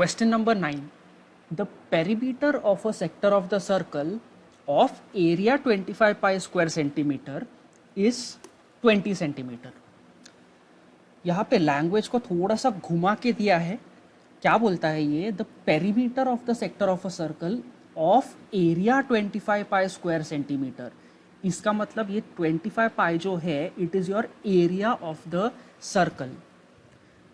Question number 9. The perimeter of a sector of the circle of area 25 pi square centimeter is 20 centimeter. यहाँ पे language को थोड़ा सा घुमा के दिया है. क्या बोलता है ये? The perimeter of the sector of a circle of area 25 pi square centimetre. इसका मतलब ये 25 पाई जो है it is your area of the circle.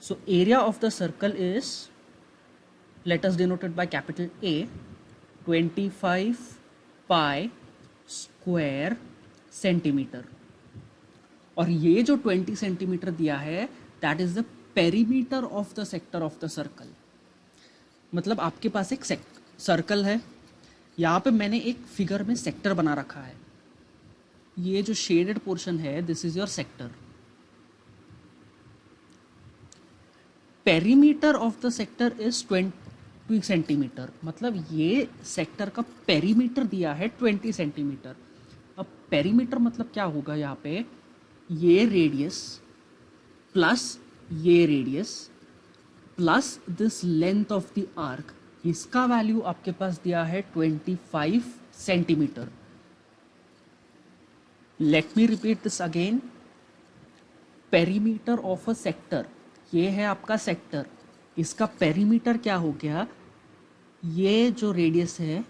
So area of the circle is, let us denote it by capital A, 25 pi square centimeter. और ये जो 20 centimetre दिया है that is the perimeter of the sector of the circle. मतलब आपके पास एक circle है, यहाँ पे मैंने एक फिगर में सेक्टर बना रखा है. ये जो शेडेड पोर्शन है this is your sector. Perimeter of the sector is 20 centimetre. मतलब ये सेक्टर का पेरीमीटर दिया है 20 सेंटीमीटर. अब पेरीमीटर मतलब क्या होगा? यहाँ पे ये रेडियस प्लस ये radius plus this length of the arc, इसका वैल्यू आपके पास दिया है 25 centimetre. Let me repeat this again. Perimeter of a sector, ये है आपका सेक्टर, इसका पेरीमीटर क्या हो गया? ये जो रेडियस है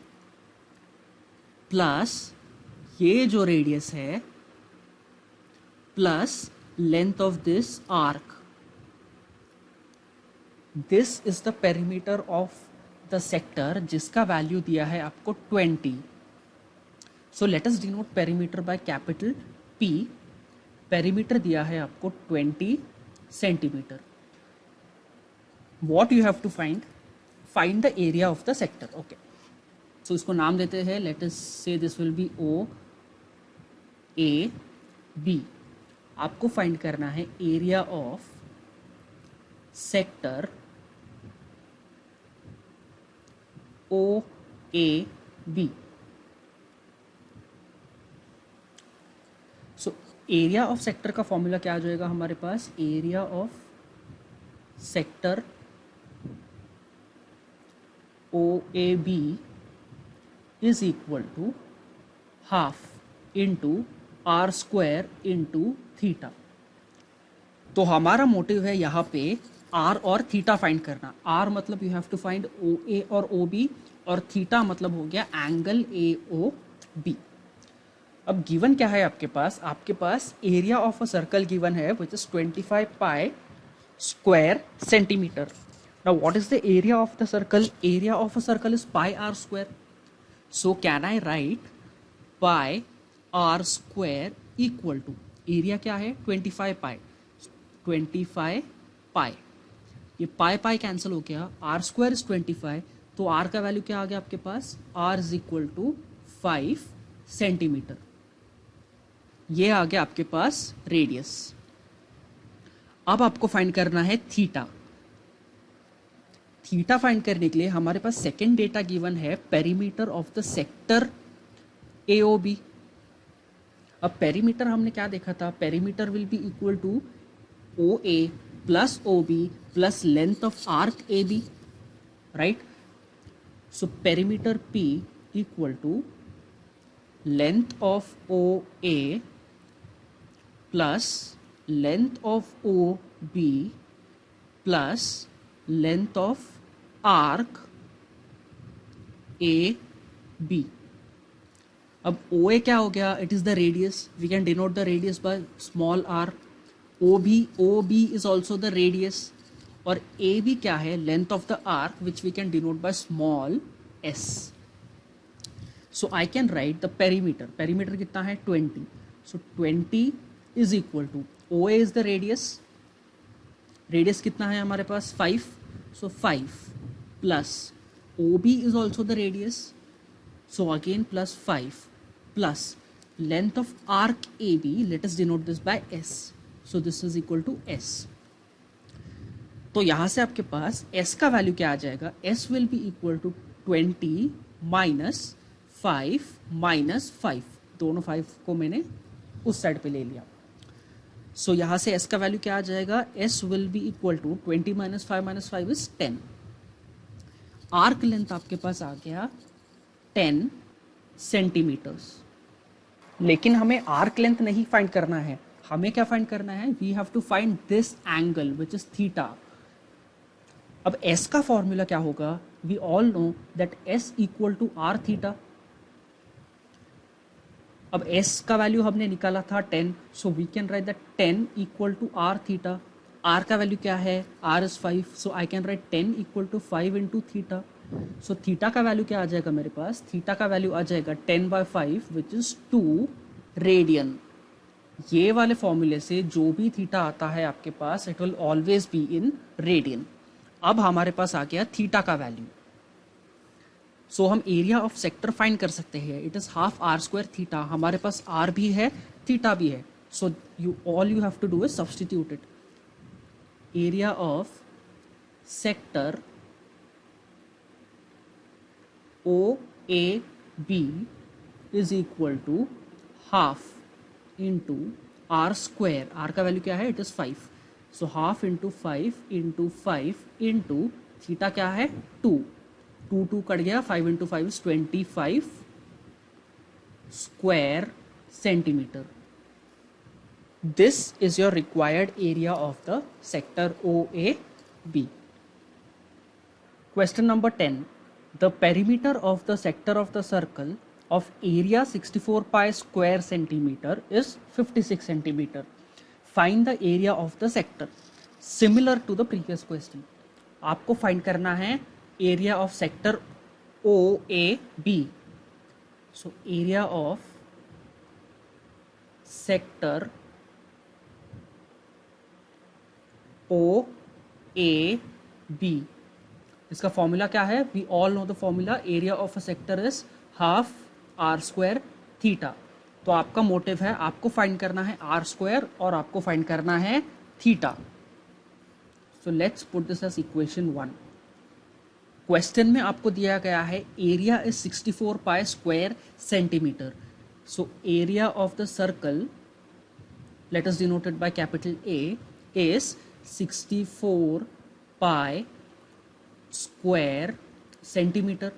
प्लस ये जो रेडियस है plus length of this arc. This is the perimeter of the sector जिसका वैल्यू दिया है आपको 20. So let us denote perimeter by capital P. Perimeter दिया है आपको 20 centimetre. What you have to find the area of the sector. Okay, so इसको नाम देते हैं. Let us say this will be O A B. आपको find करना है area of sector O A B. So area of sector का formula क्या आ जाएगा हमारे पास? Area of sector OAB is equal to half into r square into theta. तो हमारा मोटिव है यहाँ पे r और थीटा फाइंड करना. r मतलब you have to find OA और OB, और थीटा मतलब हो गया एंगल AOB. अब गिवन क्या है आपके पास? आपके पास area of a circle given है which is 25 pi square centimeter. Now what is the area of the circle? Area of a circle is pi r square. So can I write pi r square equal to, area क्या है? 25 pi. 25 pi. ये pi pi cancel हो गया. r square is 25. तो r का value क्या आ गया आपके पास? r is equal to 5 centimetre. ये आ गया आपके पास रेडियस. अब आपको फाइंड करना है थीटा. थीटा फाइंड करने के लिए हमारे पास सेकेंड डेटा गिवन है perimeter of the sector AOB. अब पेरीमीटर हमने क्या देखा था? Perimeter will be equal to OA plus OB plus length of arc AB, right? So perimeter P equal to length of OA plus length of OB plus length of arc AB. अब OA क्या हो गया? It is the radius. We can denote the radius by small r. OB is also the radius. और AB क्या है? Length of the arc which we can denote by small s. So I can write the perimeter. Perimeter कितना है? 20. So 20 is equal to OA is the radius. Radius कितना है हमारे पास? 5. So 5 plus OB is also the radius. So again plus 5 plus length of arc AB. Let us denote this by S. So this is equal to S. तो यहाँ से आपके पास S का value क्या आ जाएगा? S will be equal to 20 minus 5 minus 5. दोनों 5 को मैंने उस साइड पे ले लिया. सो यहाँ से s का वैल्यू क्या आ जाएगा? s will be equal to 20 minus 5 is 10. Arc length आपके पास आ गया 10 सेंटीमीटर्स। लेकिन हमें आर्क लेंथ नहीं फाइंड करना है, हमें क्या फाइंड करना है, we have to find this angle which is theta. अब s का फॉर्मूला क्या होगा, we all know that s equal to r theta. अब s का वैल्यू हमने निकाला था 10, so we can write that 10 equal to r theta. r का वैल्यू क्या है, r is 5, so I can write 10 equal to 5 into theta. So theta का value क्या आ जाएगा मेरे पास, थीटा का वैल्यू आ जाएगा 10/5 विच इज 2 रेडियन। ये वाले फॉर्मूले से जो भी थीटा आता है आपके पास, it will always be in radian. अब हमारे पास आ गया थीटा का वैल्यू, सो हम एरिया ऑफ सेक्टर फाइंड कर सकते हैं। It is half r square theta, हमारे पास आर भी है थीटा भी है, so you have to do is substitute it. Area of sector O A B is equal to half into r square, r का वैल्यू क्या है, it is 5, so half into 5 into 5 into theta क्या है 2, 2 cut गया, 5 into 5 is 25 square centimeter. This is your required area of the sector O A B. Question number 10. The perimeter of the sector of the circle of area 64 pi square centimeter is 56 centimeter. Find the area of the sector. Similar to the previous question. आपको find करना है area of sector OAB. So area of sector OAB. इसका formula क्या है, we all know the formula, area of a sector is half r square theta. तो आपका motive है, आपको फाइंड करना है आर स्क्वायर और आपको फाइंड करना है theta. So let's put this as equation 1। Question में आपको दिया गया है area is 64 pi square centimeter. So area of the circle, let us denoted by capital A, is 64 pi square centimeter.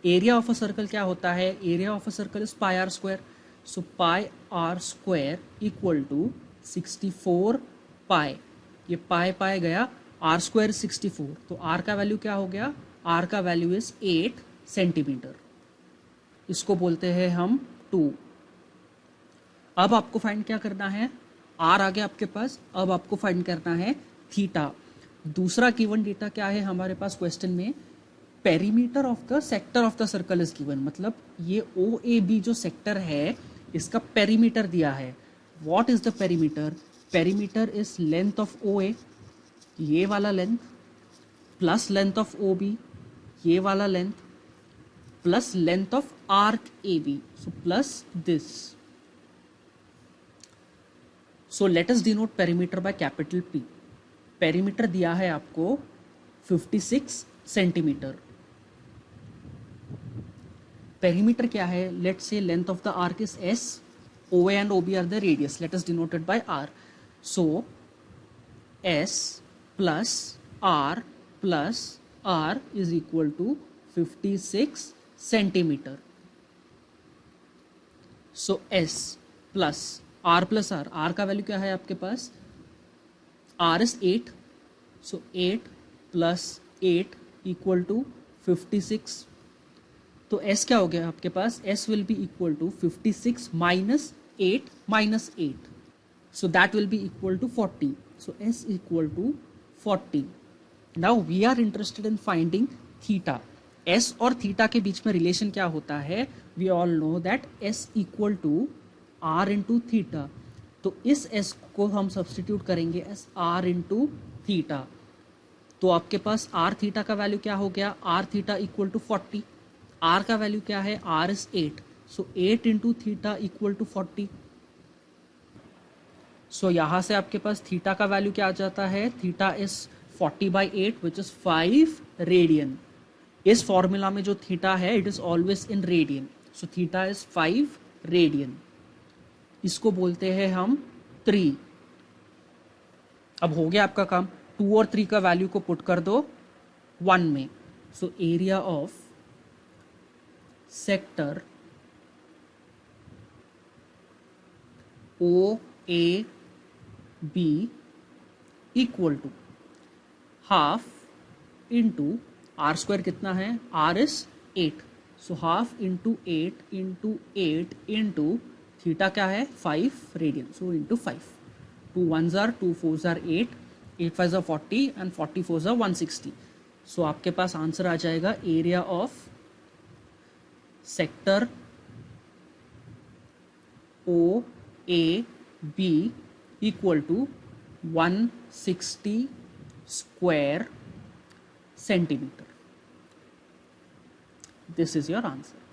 Area of a circle क्या होता है, area of a circle is pi r square, so pi r square equal to 64 pi, ये pi पाई गया, are square 64, तो are का value क्या हो गया, आर का वैल्यू इज 8 सेंटीमीटर, इसको बोलते हैं हम 2। अब आपको फाइंड क्या करना है, आर आ गया आपके पास, अब आपको फाइंड करना है थीटा। दूसरा गिवन डेटा क्या है हमारे पास क्वेश्चन में, perimeter of the sector of the circle is given, मतलब ये ओ ए बी जो सेक्टर है इसका पेरीमीटर दिया है। What is the perimeter, perimeter is length of O A, ये वाला length, plus length of O B, ये वाला length, plus length of arc A B, so plus this. So let us denote perimeter by capital P. Perimeter दिया है आपको 56 centimetre. Perimeter क्या है, let say length of the arc is S, O and O B are the radius, let us denoted by r. So S plus r is equal to 56 centimeter. So S plus r plus r का value क्या है आपके पास, R is 8, so 8 plus 8 equal to 56. तो S क्या हो गया आपके पास, S will be equal to 56 minus 8 minus 8. So that will be equal to 40. So S equal to 40. Now we are interested in finding theta. S और theta के बीच में relation क्या होता है, we all know that S equal to R into theta. तो इस s को हम सब्सटीट्यूट करेंगे एस r इंटू थीटा, तो आपके पास r थीटा का वैल्यू क्या हो गया, r theta equal to 40, r का वैल्यू क्या है, r is 8, so 8 into theta equal to 40। So यहां से आपके पास थीटा का वैल्यू क्या आ जाता है, theta is 40/8 which is 5 radian. इस फॉर्मूला में जो थीटा है it is always in radian, so theta is 5 radian, इसको बोलते हैं हम 3। अब हो गया आपका काम, 2 और 3 का वैल्यू को पुट कर दो 1 में, So area of sector OAB equal to half into r square कितना है, r is 8, so half into 8 into theta क्या है 5 radian, so into 5, 2 1s are 2 4s are 8, 8 5s are 40 and 40 4s are 160. So आपके पास answer आ जाएगा area of sector O A B equal to 160 square centimeter. This is your answer.